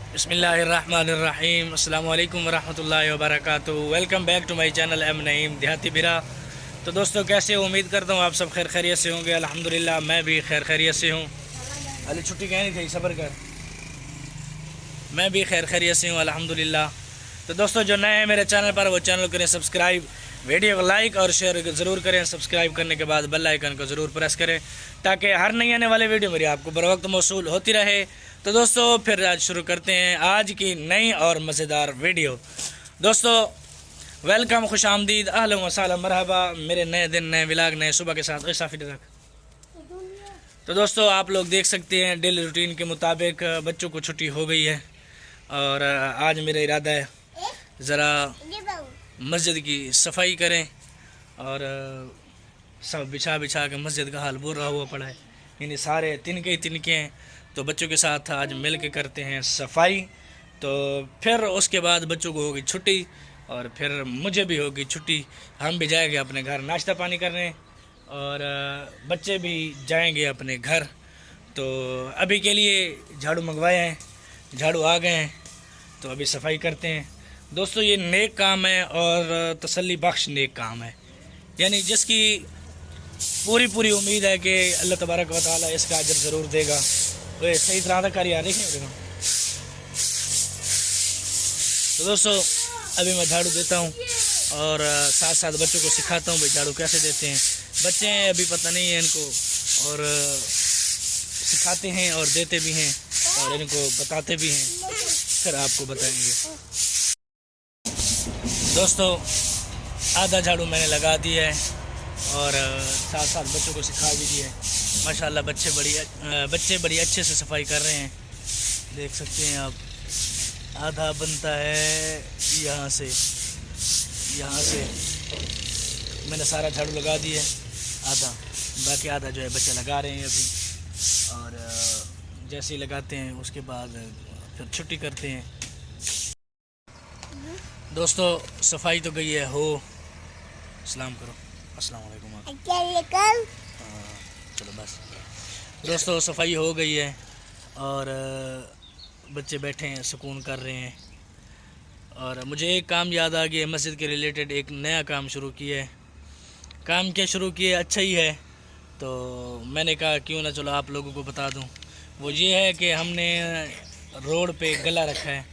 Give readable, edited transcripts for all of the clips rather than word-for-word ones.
बिस्मिल्लाहिर्रहमानिर्रहीम अस्सलाम वालेकुम वरहमतुल्लाहि वबरकातुहू। Welcome back to my channel M Naeem देहाती बिरा। तो दोस्तों कैसे हो, उम्मीद करता हूँ आप सब खैर खैरियत से होंगे। अल्हम्दुलिल्लाह मैं भी खैर खैरियत से हूँ। अली छुट्टी कहनी थी, सब्र कर। मैं भी खैर खैरियत से हूँ अल्हम्दुलिल्लाह। तो दोस्तों जो नए हैं मेरे चैनल पर वो चैनल करें सब्सक्राइब, वीडियो को लाइक और शेयर ज़रूर करें। सब्सक्राइब करने के बाद बेल आइकन को ज़रूर प्रेस करें ताकि हर नई आने वाले वीडियो मेरी आपको बर वक्त मौसूल होती रहे। तो दोस्तों फिर आज शुरू करते हैं आज की नई और मज़ेदार वीडियो। दोस्तों वेलकम, खुश आमदीद, अहलन व सहलन, मरहबा मेरे नए दिन, नए व्लॉग, नए सुबह के साथ। ऐसा फिर रख। तो दोस्तों आप लोग देख सकते हैं डेली रूटीन के मुताबिक बच्चों को छुट्टी हो गई है और आज मेरा इरादा है ज़रा मस्जिद की सफाई करें और सब बिछा बिछा के मस्जिद का हाल बुरा हुआ पड़ा है। यानी सारे तिनके ही तिनके हैं। तो बच्चों के साथ आज मिल के करते हैं सफाई। तो फिर उसके बाद बच्चों को होगी छुट्टी और फिर मुझे भी होगी छुट्टी। हम भी जाएंगे अपने घर नाश्ता पानी करने और बच्चे भी जाएंगे अपने घर। तो अभी के लिए झाड़ू मंगवाए हैं, झाड़ू आ गए हैं, तो अभी सफाई करते हैं। दोस्तों ये नेक काम है और तसल्ली बख्श नेक काम है। यानी जिसकी पूरी पूरी उम्मीद है कि अल्लाह तबारक व तआला इसका अजर ज़रूर देगा। वो सही तरह का कार्य देखें। तो दोस्तों अभी मैं झाड़ू देता हूँ और साथ साथ बच्चों को सिखाता हूँ भाई झाड़ू कैसे देते हैं। बच्चे हैं अभी पता नहीं है इनको, और सिखाते हैं और देते भी हैं और इनको बताते भी हैं, फिर आपको बताएंगे। दोस्तों आधा झाड़ू मैंने लगा दिया है और साथ साथ बच्चों को सिखा भी दिया है। माशाल्लाह बच्चे बड़ी अच्छे से सफाई कर रहे हैं, देख सकते हैं आप। आधा बनता है यहाँ से मैंने सारा झाड़ू लगा दिया है, आधा बाकी आधा जो है बच्चे लगा रहे हैं अभी। और जैसे ही लगाते हैं उसके बाद फिर छुट्टी करते हैं। दोस्तों सफाई तो गई है हो, सलाम करो, अस्सलाम वालेकुम। चलो बस। दोस्तों सफाई हो गई है और बच्चे बैठे हैं, सुकून कर रहे हैं। और मुझे एक काम याद आ गया, मस्जिद के रिलेटेड एक नया काम शुरू किया है। काम क्या शुरू किया, अच्छा ही है, तो मैंने कहा क्यों ना चलो आप लोगों को बता दूं। वो ये है कि हमने रोड पे गला रखा है,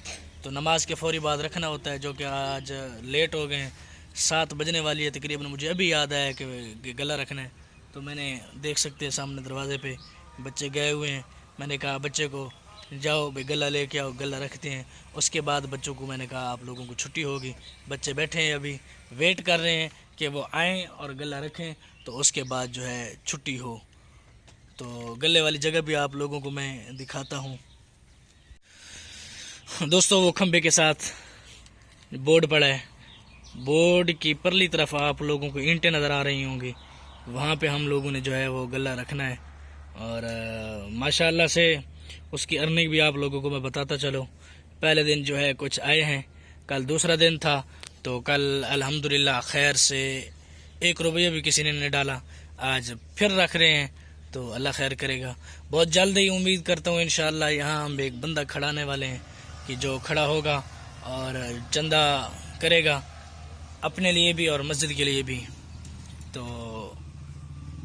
तो नमाज के फ़ौरी बाद रखना होता है, जो कि आज लेट हो गए हैं, 7 बजने वाली है तकरीबन। मुझे अभी याद आया कि गला रखना है, तो मैंने देख सकते हैं सामने दरवाज़े पे बच्चे गए हुए हैं। मैंने कहा बच्चे को जाओ भाई गला लेके आओ, गला रखते हैं। उसके बाद बच्चों को मैंने कहा आप लोगों को छुट्टी होगी। बच्चे बैठे हैं अभी, वेट कर रहे हैं कि वो आएँ और गला रखें, तो उसके बाद जो है छुट्टी हो। तो गले वाली जगह भी आप लोगों को मैं दिखाता हूँ। दोस्तों वो खंबे के साथ बोर्ड पड़ा है, बोर्ड की परली तरफ आप लोगों को ईंटें नज़र आ रही होंगी, वहाँ पे हम लोगों ने जो है वो गला रखना है। और माशाल्लाह से उसकी अर्निंग भी आप लोगों को मैं बताता चलो। पहले दिन जो है कुछ आए हैं, कल दूसरा दिन था, तो कल अल्हम्दुलिल्लाह खैर से 1 रुपया भी किसी ने नहीं डाला। आज फिर रख रहे हैं, तो अल्लाह खैर करेगा। बहुत जल्द ही उम्मीद करता हूँ इंशाअल्लाह यहाँ हम एक बंदा खड़ाने वाले हैं कि जो खड़ा होगा और चंदा करेगा अपने लिए भी और मस्जिद के लिए भी। तो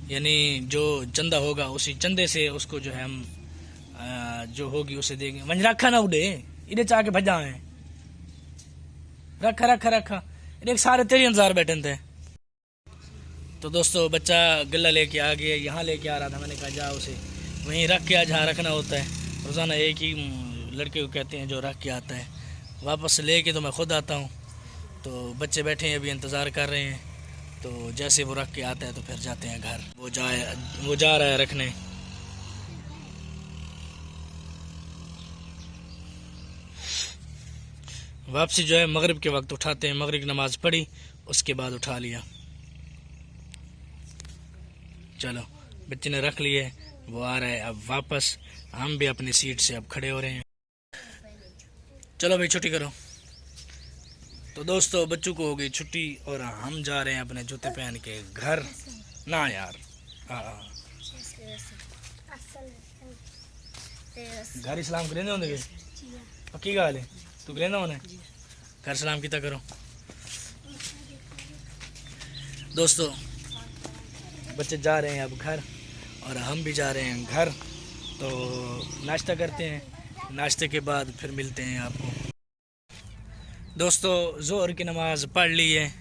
यानी जो चंदा होगा उसी चंदे से उसको जो है हम जो होगी उसे देंगे। मंज रखा ना उड़े, इधे चाह के भजा है, रखा रखा रखा, इधे सारे तेरे इंतजार बैठे थे। तो दोस्तों बच्चा गला लेके आ गया, यहाँ लेके आ रहा था, मैंने कहा जा उसे वहीं रख के आ जहाँ रखना होता है। रोज़ाना एक ही लड़के को कहते हैं जो रख के आता है, वापस ले के तो मैं ख़ुद आता हूँ। तो बच्चे बैठे हैं अभी इंतज़ार कर रहे हैं, तो जैसे वो रख के आता है तो फिर जाते हैं घर। वो जा रहा है रखने। वापसी जो है मगरिब के वक्त उठाते हैं, मगरिब की नमाज़ पढ़ी उसके बाद उठा लिया। चलो बच्चे ने रख लिए, वो आ रहा है अब वापस, हम भी अपनी सीट से अब खड़े हो रहे हैं। चलो भाई छुट्टी करो। तो दोस्तों बच्चों को हो गई छुट्टी और हम जा रहे हैं अपने जूते पहन के घर। ना यार घर इस्लाम करेंगे होंगे पक्की गल है तू कहना होने घर सलाम किता करो दोस्तों। बच्चे जा रहे हैं अब घर और हम भी जा रहे हैं घर, तो नाश्ता करते हैं, नाश्ते के बाद फिर मिलते हैं आपको। दोस्तों ज़ोहर की नमाज़ पढ़ ली है,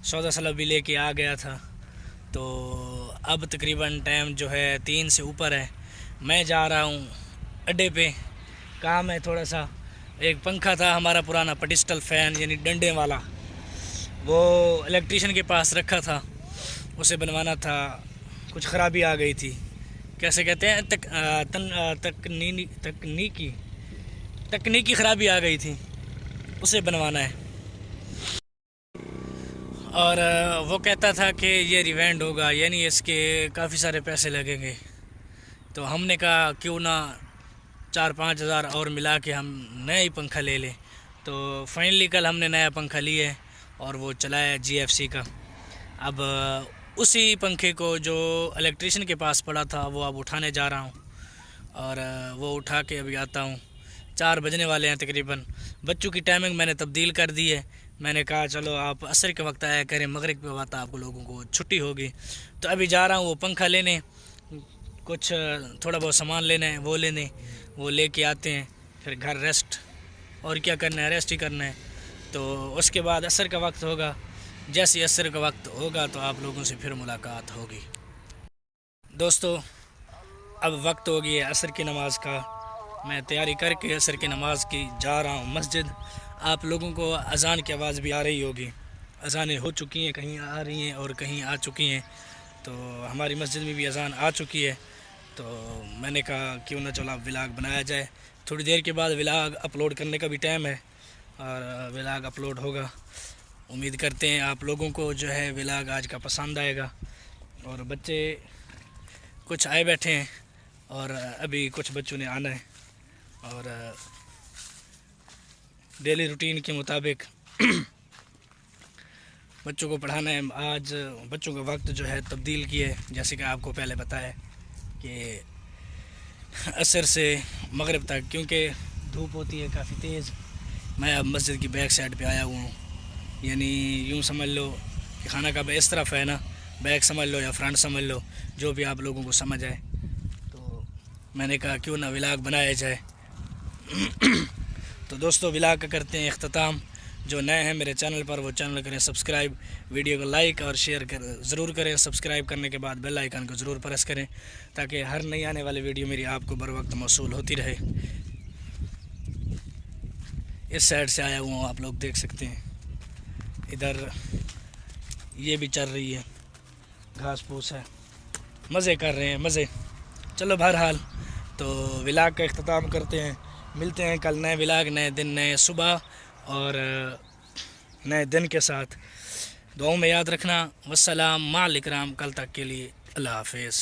सौदा सलाब भी लेके आ गया था, तो अब तकरीबन टाइम जो है 3 से ऊपर है। मैं जा रहा हूँ अड्डे पे, काम है थोड़ा सा। एक पंखा था हमारा पुराना पेडिस्टल फ़ैन यानी डंडे वाला, वो इलेक्ट्रीशियन के पास रखा था, उसे बनवाना था, कुछ ख़राबी आ गई थी, कैसे कहते हैं तकनीकी ख़राबी आ गई थी, उसे बनवाना है। और वो कहता था कि ये रिवेंड होगा, यानी इसके काफ़ी सारे पैसे लगेंगे। तो हमने कहा क्यों ना 4-5 हज़ार और मिला के हम नया ही पंखा ले लें। तो फाइनली कल हमने नया पंखा लिया है और वो चलाया GFC का। अब उसी पंखे को जो इलेक्ट्रीशियन के पास पड़ा था वो अब उठाने जा रहा हूँ, और वो उठा के अभी आता हूँ। 4 बजने वाले हैं तकरीबन। बच्चों की टाइमिंग मैंने तब्दील कर दी है। मैंने कहा चलो आप असर के वक्त आया करें, मगरिब के वक्त आप लोगों को छुट्टी होगी। तो अभी जा रहा हूँ वो पंखा लेने, कुछ थोड़ा बहुत सामान लेना है वो लेने, वो लेके आते हैं, फिर घर रेस्ट, और क्या करना है, रेस्ट ही करना है। तो उसके बाद असर का वक्त होगा, जैसे असर का वक्त होगा तो आप लोगों से फिर मुलाकात होगी। दोस्तों अब वक्त हो गया असर की नमाज़ का, मैं तैयारी करके असर की नमाज़ की जा रहा हूँ मस्जिद। आप लोगों को अज़ान की आवाज़ भी आ रही होगी, अज़ानें हो चुकी हैं, कहीं आ रही हैं और कहीं आ चुकी हैं। तो हमारी मस्जिद में भी अज़ान आ चुकी है, तो मैंने कहा क्यों ना चलो व्लॉग बनाया जाए। थोड़ी देर के बाद व्लॉग अपलोड करने का भी टाइम है और व्लॉग अपलोड होगा। उम्मीद करते हैं आप लोगों को जो है व्लॉग आज का पसंद आएगा। और बच्चे कुछ आए बैठे हैं और अभी कुछ बच्चों ने आना है, और डेली रूटीन के मुताबिक बच्चों को पढ़ाना है। आज बच्चों का वक्त जो है तब्दील किया है, जैसे कि आपको पहले बताया कि असर से मगरिब तक, क्योंकि धूप होती है काफ़ी तेज़। मैं अब मस्जिद की बैक साइड पे आया हुआ हूँ, यानी यूँ समझ लो कि खाना का इस तरफ है ना, बैक समझ लो या फ्रंट समझ लो, जो भी आप लोगों को समझ आए। तो मैंने कहा क्यों ना व्लॉग बनाया जाए। तो दोस्तों व्लॉग का करते हैं इख्तिताम। जो नए हैं मेरे चैनल पर वो चैनल करें सब्सक्राइब, वीडियो को लाइक और शेयर ज़रूर करें। सब्सक्राइब करने के बाद बेल आइकन को ज़रूर प्रेस करें, ताकि हर नई आने वाली वीडियो मेरी आपको बर वक्त मौसूल होती रहे। इस साइड से आया हुआ आप लोग देख सकते हैं, इधर ये भी चल रही है, घास फूस है, मज़े कर रहे हैं मज़े। चलो बहरहाल तो व्लॉग का इख्तिताम करते हैं, मिलते हैं कल नए व्लॉग, नए दिन, नए सुबह और नए दिन के साथ। दुआओं में याद रखना। वस्सलाम माल इकराम। कल तक के लिए अल्लाह हाफ़िज़।